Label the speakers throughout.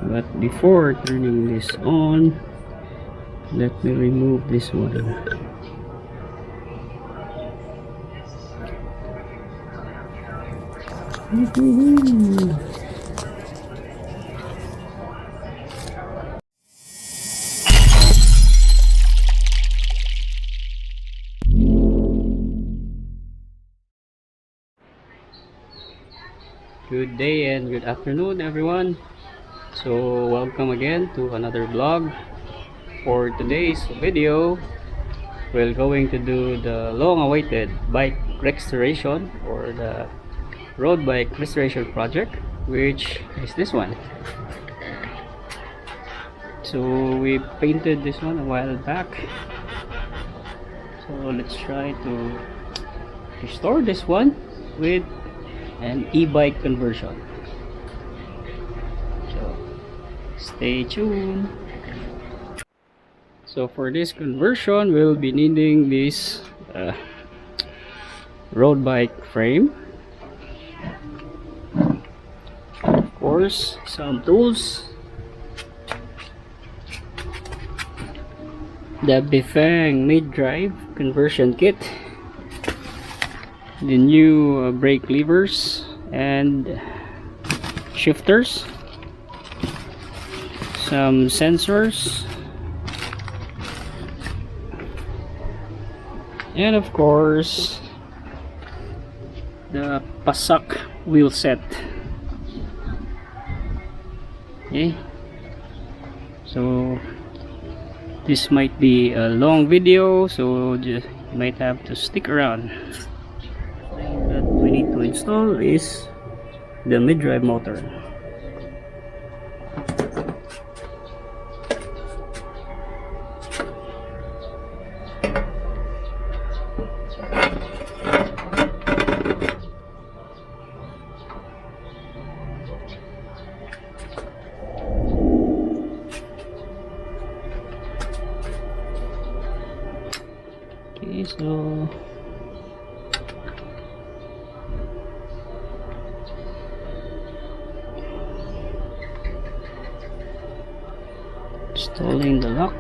Speaker 1: But before turning this on, let me remove this one. Good day and good afternoon, everyone. So welcome again to another vlog. For today's video, we're going to do the long-awaited bike restoration, or the road bike restoration project, which is this one. So we painted this one a while back, so let's try to restore this one with an e-bike conversion. So stay tuned. So for this conversion, we'll be needing this road bike frame, of course some tools, the Bafang Mid-Drive conversion kit, the new brake levers and shifters, some sensors, and of course the pasak wheel set. Okay, so this might be a long video, so just might have to stick around. That we need to install is the mid-drive motor. Okay, so installing the lock.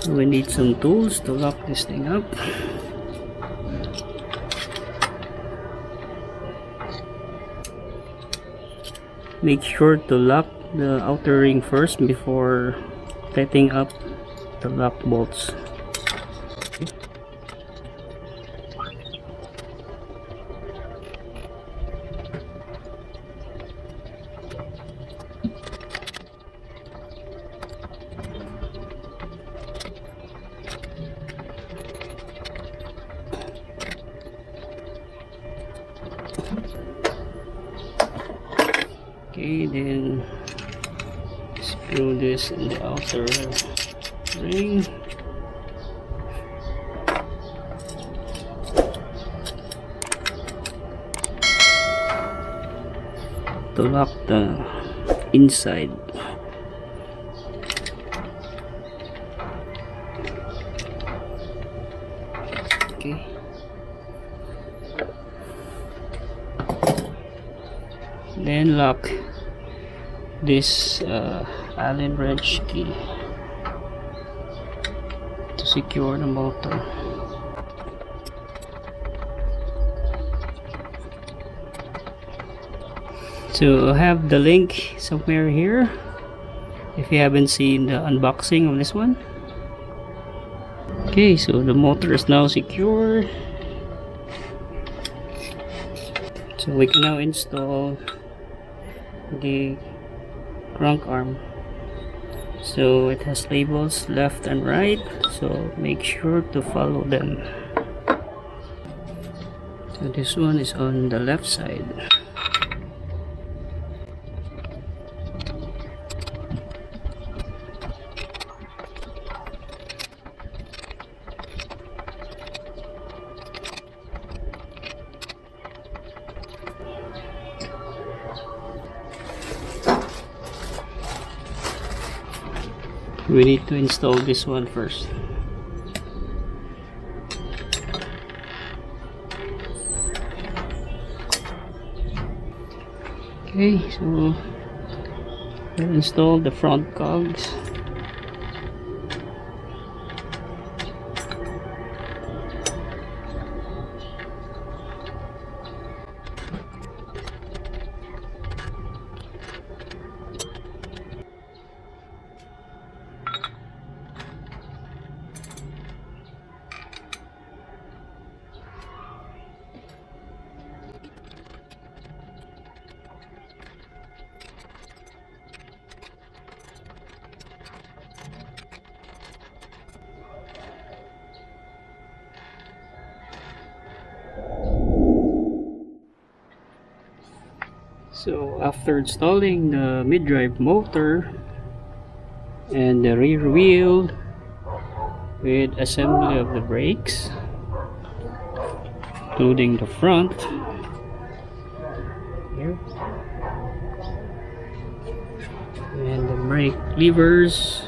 Speaker 1: So we need some tools to lock this thing up. Make sure to lock the outer ring first before tightening up the lock bolts. Okay, then screw this in the outer ring. To lock the inside. Okay. Then lock this Allen wrench key to secure the motor. So I have the link somewhere here if you haven't seen the unboxing of this one. Okay, so the motor is now secured. So we can now install the crank arm. So it has labels left and right, so make sure to follow them. So this one is on the left side. We need to install this one first. Okay, so we'll install the front cogs. So after installing the mid-drive motor and the rear wheel with assembly of the brakes, including the front here and the brake levers,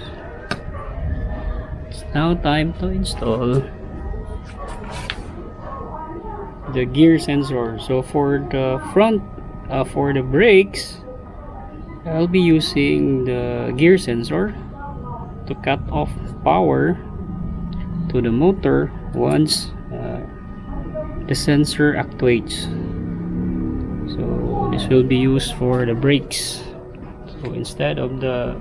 Speaker 1: it's now time to install the gear sensor. So for the front, for the brakes, I'll be using the gear sensor to cut off power to the motor once the sensor actuates. So this will be used for the brakes. So instead of the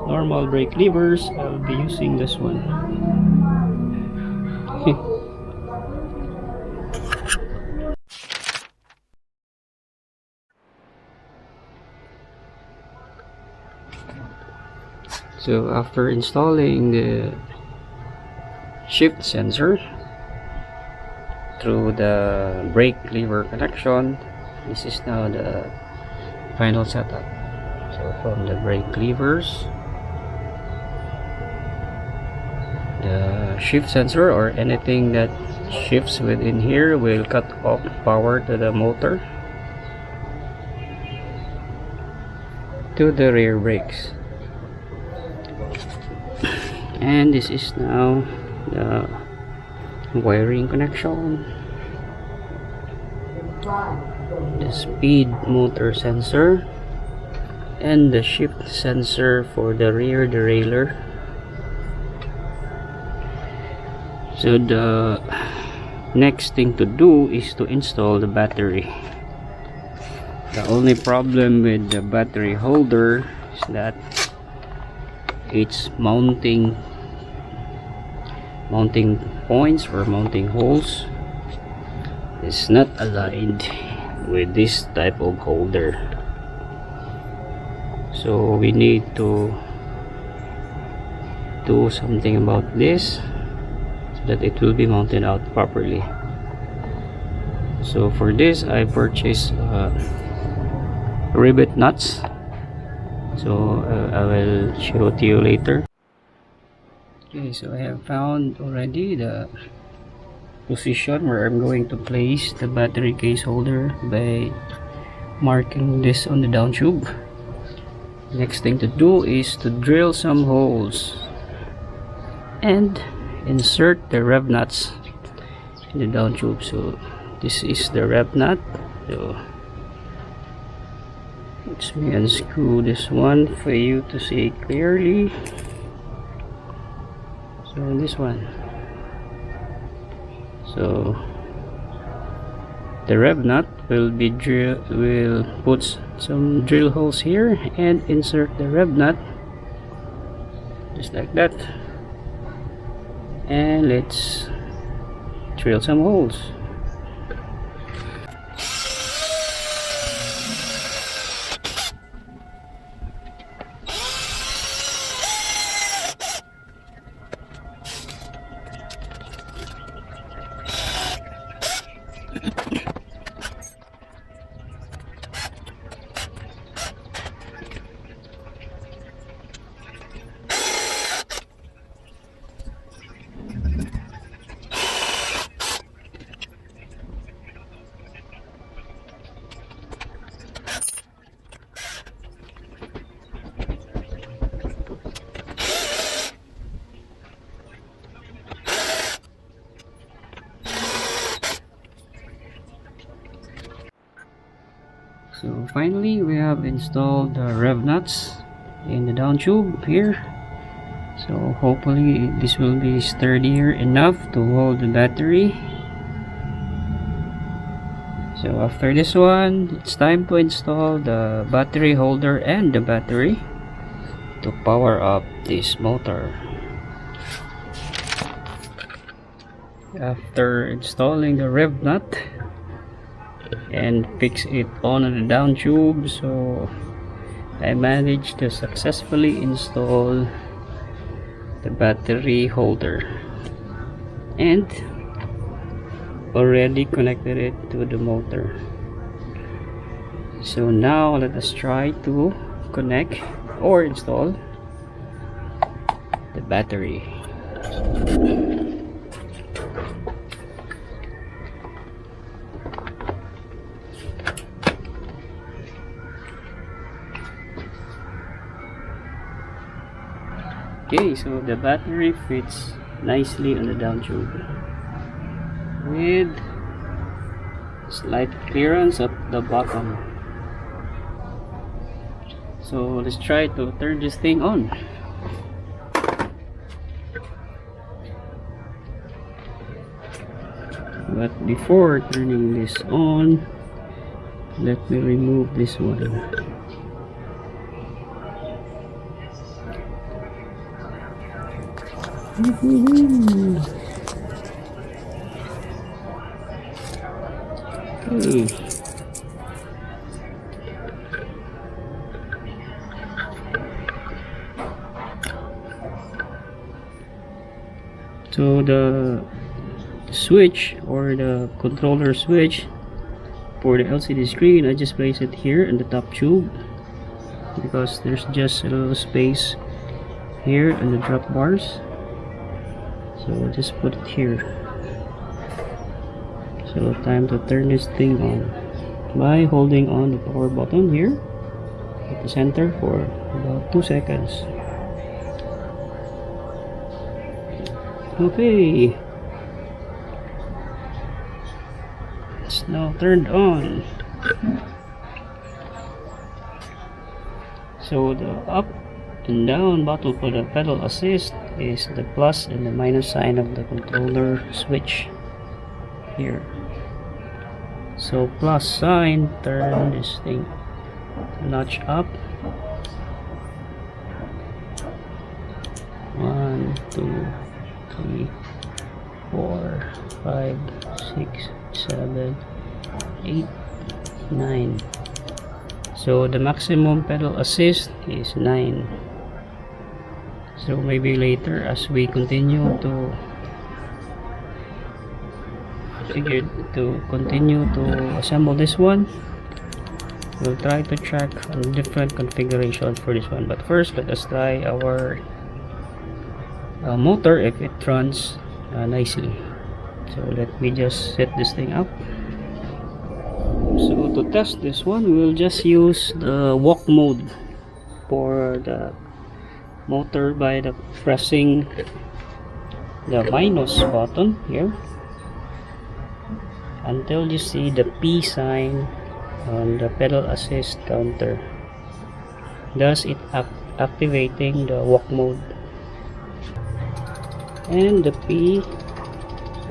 Speaker 1: normal brake levers, I'll be using this one. So after installing the shift sensor through the brake lever connection, this is now the final setup. So from the brake levers, the shift sensor or anything that shifts within here will cut off power to the motor to the rear brakes. And this is now the wiring connection, the speed motor sensor, and the shift sensor for the rear derailleur. So the next thing to do is to install the battery. The only problem with the battery holder is that its mounting points or mounting holes is not aligned with this type of holder. So we need to do something about this so that it will be mounted out properly. So for this, I purchased rivet nuts. So I will show it to you later. Okay, so I have found already the position where I'm going to place the battery case holder by marking this on the down tube. Next thing to do is to drill some holes and insert the rev nuts in the down tube. So this is the rev nut. So let me unscrew this one for you to see clearly. So this one, so the rev nut will put some drill holes here and insert the rev nut just like that, and let's drill some holes. So finally we have installed the rev nuts in the down tube here. So hopefully this will be sturdier enough to hold the battery. So after this one, it's time to install the battery holder and the battery to power up this motor. After installing the rev nut and fix it on the down tube, so I managed to successfully install the battery holder and already connected it to the motor. So now let us try to connect or install the battery. Okay, so the battery fits nicely on the down tube with slight clearance at the bottom. So let's try to turn this thing on. But before turning this on, let me remove this one. Okay. So the switch or the controller switch for the LCD screen, I just place it here in the top tube because there's just a little space here in the drop bars. So I'll just put it here. So time to turn this thing on by holding on the power button here at the center for about 2 seconds. Okay, it's now turned on. So the up and down button for the pedal assist is the plus and the minus sign of the controller switch here. So plus sign, turn this thing a notch up. 1, 2, 3, 4, 5, 6, 7, 8, 9. So the maximum pedal assist is 9. So maybe later as we continue to assemble this one, we'll try to check on different configuration for this one. But first, let us try our motor if it runs nicely. So let me just set this thing up. So to test this one, we'll just use the walk mode for the motor by pressing the minus button here until you see the P sign on the pedal assist counter, thus it activating the walk mode. And the P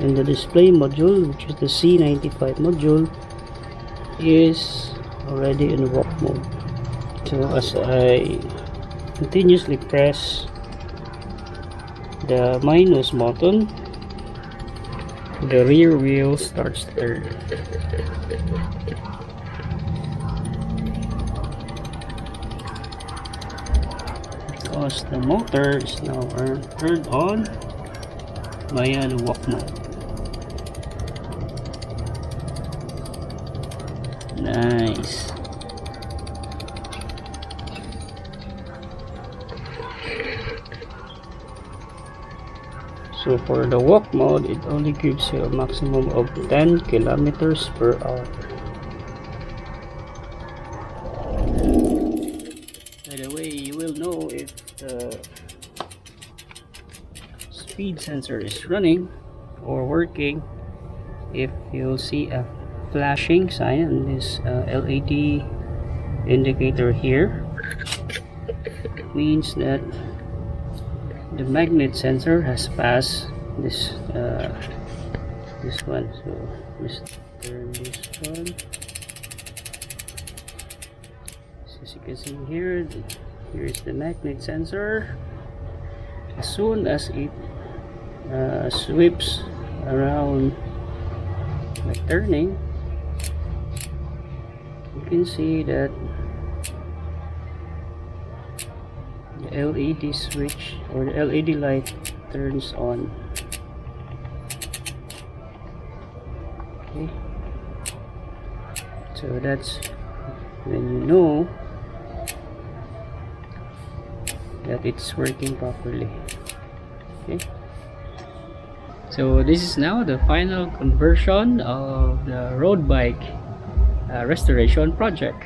Speaker 1: in the display module, which is the C95 module, is already in walk mode. So as I continuously press the minus button, the rear wheel starts to turn. Because the motor is now turned on via the walk mode. Nice. So for the walk mode, it only gives you a maximum of 10 kilometers per hour. By the way, you will know if the speed sensor is running or working if you'll see a flashing sign on this LED indicator here. It means that the magnet sensor has passed this one. So let's turn this on. So as you can see here, here is the magnet sensor. As soon as it sweeps around like turning, you can see that the LED switch or the LED light turns on. Okay, so that's when you know that it's working properly. Okay, so this is now the final conversion of the road bike restoration project.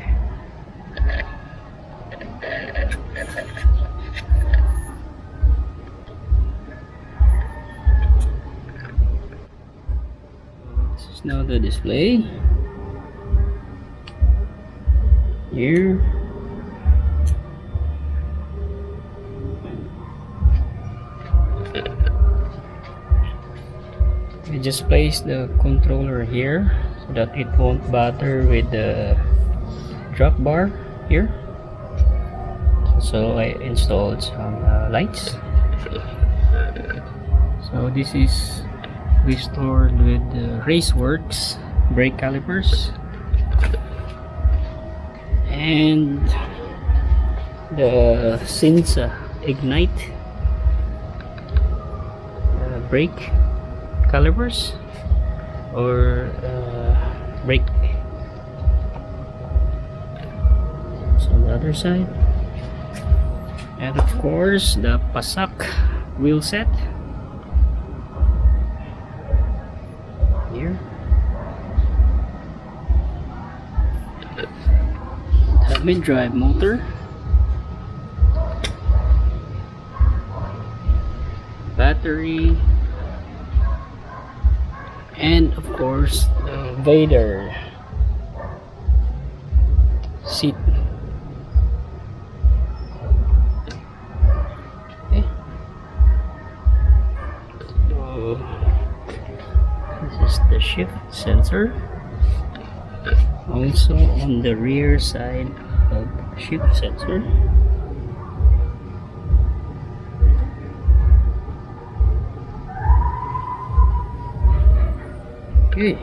Speaker 1: This is now the display here. We just place the controller here so that it won't bother with the drop bar here. So I installed some lights. So this is restored with the Raceworks brake calipers and the Sensah Ignite brake calipers or brake. So on the other side, and of course the Pasak wheel set here, the mid-drive motor, battery, and of course the Vader seat. Okay. So this is the shift sensor, also on the rear side of the shift sensor. Okay.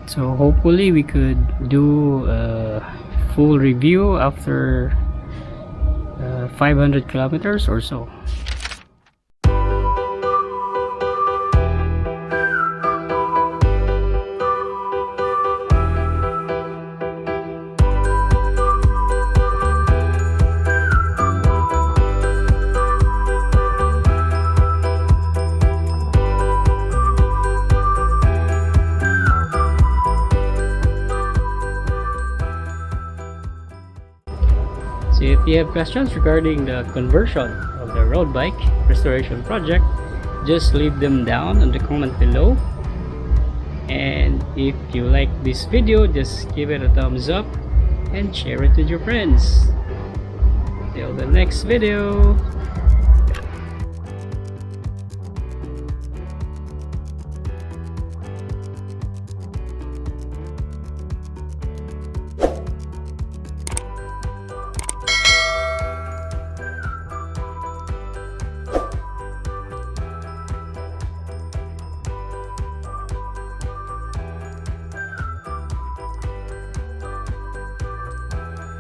Speaker 1: So hopefully we could do a full review after 500 kilometers or so. So if you have questions regarding the conversion of the road bike restoration project, just leave them down in the comment below. And if you like this video, just give it a thumbs up and share it with your friends. Till the next video.